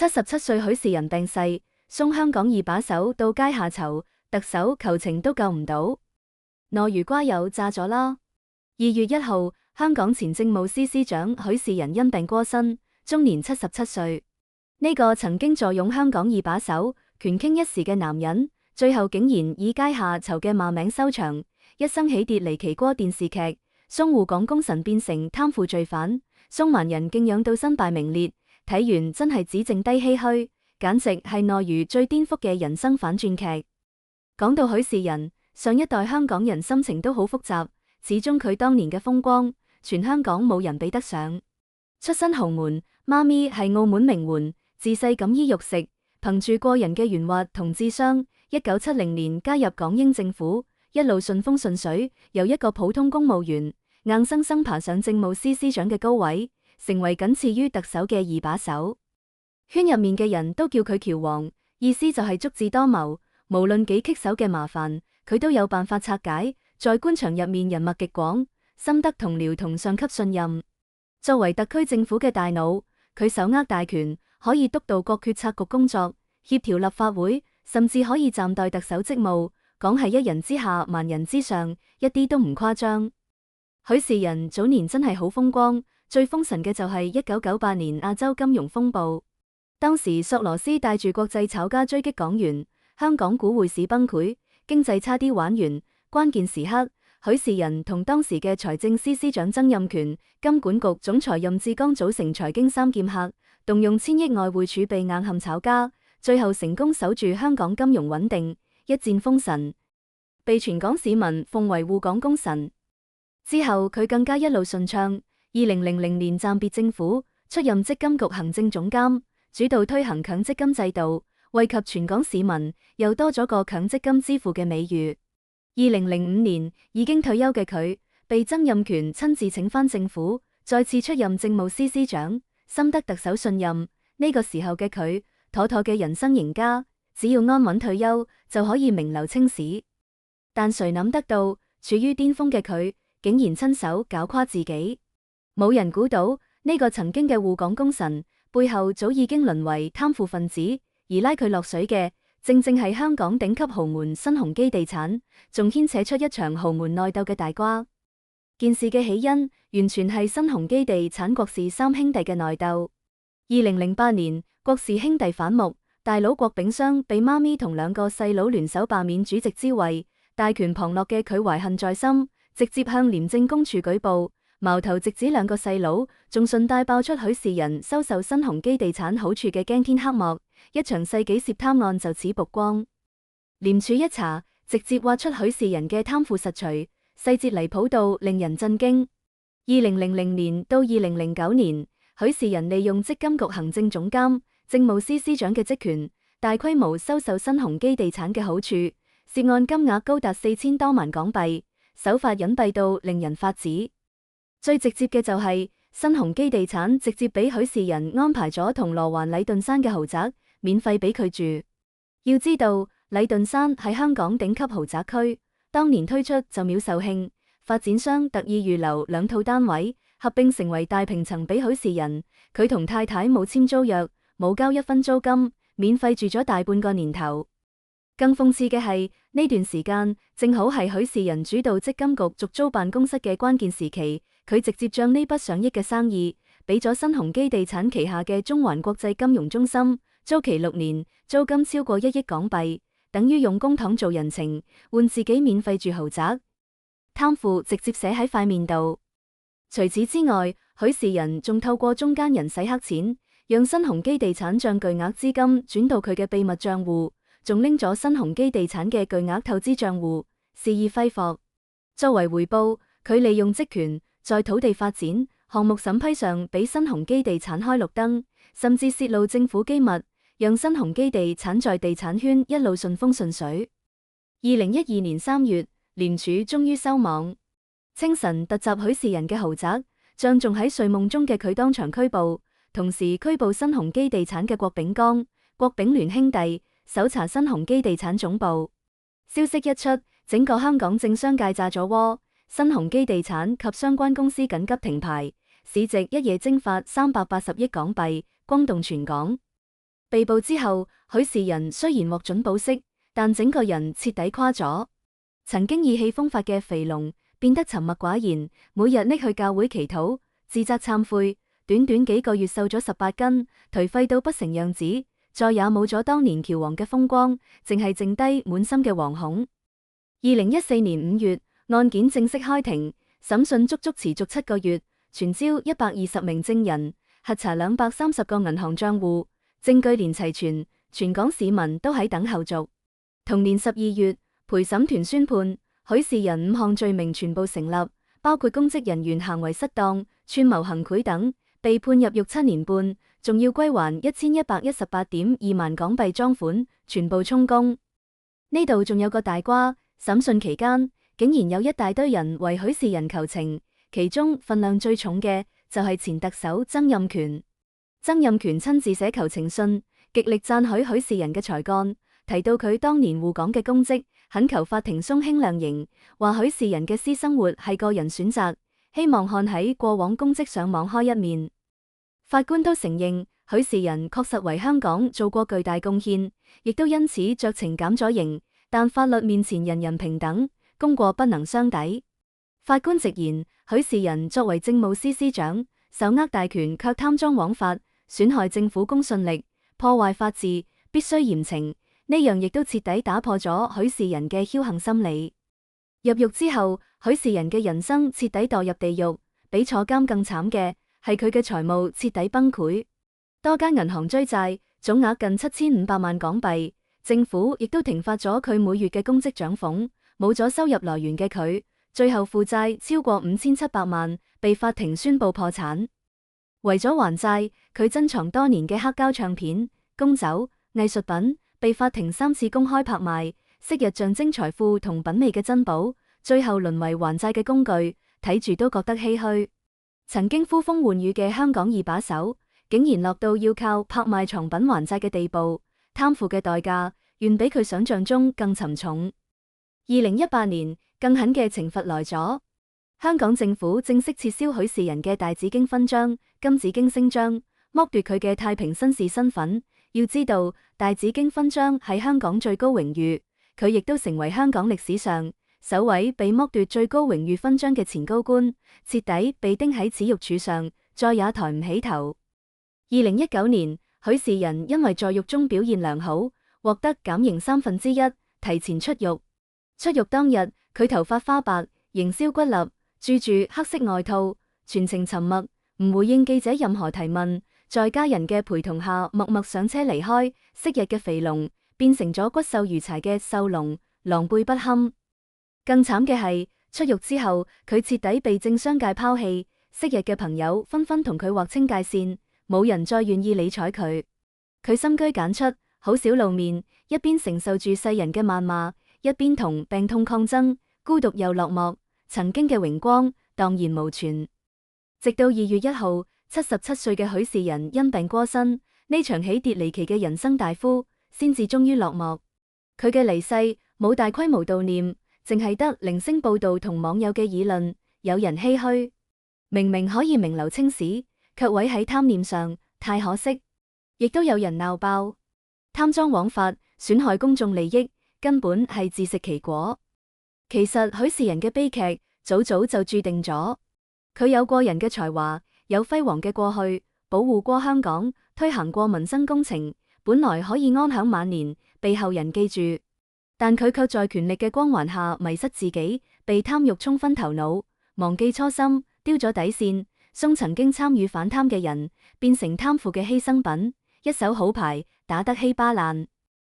77歲許仕仁病逝，送香港二把手到階下囚，特首求情都救唔到。糯魚瓜友炸咗啦！2月1號，香港前政務司司長許仕仁因病過身，終年77歲。呢個曾經坐擁香港二把手、權傾一時嘅男人，最後竟然以階下囚嘅罵名收場。一生起跌離奇鍋電視劇，送滬港功臣變成貪腐罪犯，送萬人敬仰到身敗名裂。睇完真係只剩低唏噓，簡直係糯魚最顛覆嘅人生反轉劇。講到許仕仁，上一代香港人心情都好複雜，始終佢當年嘅風光，全香港冇人比得上。出身豪門，媽咪係澳門名媛，自細錦衣玉食，憑住過人嘅圓滑同智商，1970年加入港英政府，一路順風順水，由一個普通公務員硬生生爬上政務司司長嘅高位，成為僅次於特首嘅二把手。圈入面嘅人都叫佢喬王，意思就係足智多謀，無論幾棘手嘅麻煩，佢都有辦法拆解。在官場入面人脈極廣，深得同僚同上級信任。作為特區政府嘅大腦，佢手握大權，可以督導各決策局工作，協調立法會，甚至可以暫代特首職務。講係一人之下萬人之上，一啲都唔誇張。許仕仁早年真係好風光，最封神嘅就係1998年亞洲金融風暴。當時索羅斯帶住國際炒家追擊港元，香港股匯市崩潰，經濟差啲玩完。關鍵時刻，許仕仁同當時嘅財政司司長曾蔭權、金管局總裁任志剛組成財經三劍客，動用1000億外匯儲備硬撼炒家，最後成功守住香港金融穩定，一戰封神，被全港市民奉為護港功臣。之後佢更加一路順暢，2000年暫別政府，出任積金局行政總監，主導推行強積金制度，惠及全港市民，又多咗個強積金之父嘅美譽。2005年已經退休嘅佢，被曾蔭權親自請返政府，再次出任政務司司長，深得特首信任。呢個時候嘅佢，妥妥嘅人生贏家，只要安穩退休就可以名留青史。但誰諗得到，處於巔峰嘅佢，竟然親手搞垮自己。冇人估到呢個曾經嘅護港功臣，背後早已經淪為貪腐分子，而拉佢落水嘅，正正係香港頂級豪門新鴻基地產，仲牽扯出一場豪門內鬥嘅大瓜。件事嘅起因，完全係新鴻基地產郭氏三兄弟嘅內鬥。2008年，郭氏兄弟反目，大佬郭炳湘被媽咪同兩個細佬聯手罷免主席之位，大權旁落嘅佢懷恨在心，直接向廉政公署舉報，矛頭直指兩個細佬，仲順帶爆出許仕仁收受新鴻基地產好處嘅驚天黑幕。一場世紀涉貪案就此曝光，廉署一查，直接挖出許仕仁嘅貪腐實錘，細節離譜到令人震驚。2000年到2009年，許仕仁利用積金局行政總監、政務司司長嘅職權，大規模收受新鴻基地產嘅好處，涉案金額高達4000多萬港幣，手法隱蔽到令人髮指。最直接嘅就係新鴻基地產直接俾許仕仁安排咗銅鑼灣禮頓山嘅豪宅，免費俾佢住。要知道，禮頓山係香港頂級豪宅區，當年推出就秒售罄，發展商特意預留2套單位，合併成為大平層俾許仕仁。佢同太太冇簽租約，冇交1分租金，免費住咗大半個年頭。更諷刺嘅係，呢段時間正好係許仕仁主導積金局續租辦公室嘅關鍵時期，佢直接將呢筆上億嘅生意俾咗新鴻基地產旗下嘅中環國際金融中心。租期6年，租金超過1億港幣，等於用公帑做人情，換自己免費住豪宅。貪腐直接寫喺塊面度。除此之外，許仕仁仲透過中間人洗黑錢，讓新鴻基地產將巨額資金轉到佢嘅秘密賬戶，仲拎咗新鴻基地產嘅巨額透支賬戶，肆意揮霍。作為回報，佢利用職權在土地發展、項目審批上俾新鴻基地產開綠燈，甚至洩露政府機密，讓新鴻基地產在地產圈一路順風順水。2012年3月，廉署終於收網，清晨突襲許仕仁嘅豪宅，將仲喺睡夢中嘅佢當場拘捕，同時拘捕新鴻基地產嘅郭炳江、郭炳聯兄弟，搜查新鴻基地產總部。消息一出，整個香港政商界炸咗鍋，新鴻基地產及相關公司緊急停牌，市值一夜蒸發380億港幣，轟動全港。被捕之後，許仕仁雖然獲准保釋，但整個人徹底垮咗。曾經意氣風發嘅肥龍變得沉默寡言，每日匿去教會祈禱，自責懺悔。短短幾個月瘦咗18斤，頹廢到不成樣子，再也冇咗當年喬王嘅風光，淨係剩低滿心嘅惶恐。2014年5月，案件正式開庭，審訊足足持續7個月，傳召120名證人，核查230個銀行賬戶，證據連齊全，全港市民都喺等後續。同年12月，陪審團宣判許仕仁5項罪名全部成立，包括公職人員行為失當、串謀行賄等，被判入獄7年半，仲要歸還1118.2萬港幣贓款，全部充公。呢度仲有個大瓜，審訊期間竟然有一大堆人為許仕仁求情，其中分量最重嘅就係前特首曾蔭權。曾蔭權親自寫求情信，極力讚許許仕仁嘅才幹，提到佢當年護港嘅功績，懇求法庭鬆輕量刑，話許仕仁嘅私生活係個人選擇，希望看喺過往功績上網開一面。法官都承認許仕仁確實為香港做過巨大貢獻，亦都因此酌情減咗刑，但法律面前人人平等，功過不能相抵。法官直言，許仕仁作為政務司司長，手握大權卻貪贓枉法，損害政府公信力，破壞法治，必須嚴懲。呢樣亦都徹底打破咗許仕仁嘅僥倖心理。入獄之後，許仕仁嘅人生徹底墮入地獄，比坐監更慘嘅係佢嘅財務徹底崩潰，多間銀行追債，總額近7500萬港幣，政府亦都停發咗佢每月嘅公職獎俸，冇咗收入來源嘅佢，最後負債超過5700萬，被法庭宣布破產。為咗還債，佢珍藏多年嘅黑膠唱片、公酒、藝術品，被法庭3次公開拍賣，昔日象徵財富同品味嘅珍寶，最後淪為還債嘅工具，睇住都覺得唏噓。曾經呼風喚雨嘅香港二把手，竟然落到要靠拍賣藏品還債嘅地步，貪腐嘅代價遠比佢想象中更沉重。2018年，更狠嘅懲罰來咗，香港政府正式撤銷許仕仁嘅大紫荊勳章、金紫荊星章，剝奪佢嘅太平紳士身份。要知道，大紫荊勳章係香港最高榮譽，佢亦都成為香港歷史上首位被剝奪最高榮譽勳章嘅前高官，徹底被釘喺恥辱柱上，再也抬唔起頭。2019年，許仕仁因為在獄中表現良好，獲得減刑1/3，提前出獄。出獄當日，佢頭髮花白，形銷骨立，著住黑色外套，全程沉默，唔回應記者任何提問，在家人嘅陪同下默默上車離開。昔日嘅肥龍變成咗骨瘦如柴嘅瘦龍，狼狽不堪。更慘嘅係，出獄之後，佢徹底被政商界拋棄，昔日嘅朋友紛紛同佢劃清界線，冇人再願意理睬佢。佢深居簡出，好少露面，一邊承受住世人嘅謾罵，一邊同病痛抗爭，孤獨又落寞，曾經嘅榮光蕩然無存。直到2月1號，77歲嘅許仕仁因病過身，呢場起跌離奇嘅人生大呼，先至終於落幕。佢嘅離世冇大規模悼念，淨係得零星報道同網友嘅議論。有人唏噓，明明可以名留青史，卻毀喺貪念上，太可惜。亦都有人鬧爆，貪贓枉法，損害公眾利益，根本係自食其果。其實許仕仁嘅悲劇早早就注定咗。佢有過人嘅才華，有輝煌嘅過去，保護過香港，推行過民生工程，本來可以安享晚年，被後人記住。但佢卻在權力嘅光環下迷失自己，被貪欲沖昏頭腦，忘記初心，丟咗底線，送曾經參與反貪嘅人，變成貪腐嘅犧牲品，一手好牌打得稀巴爛。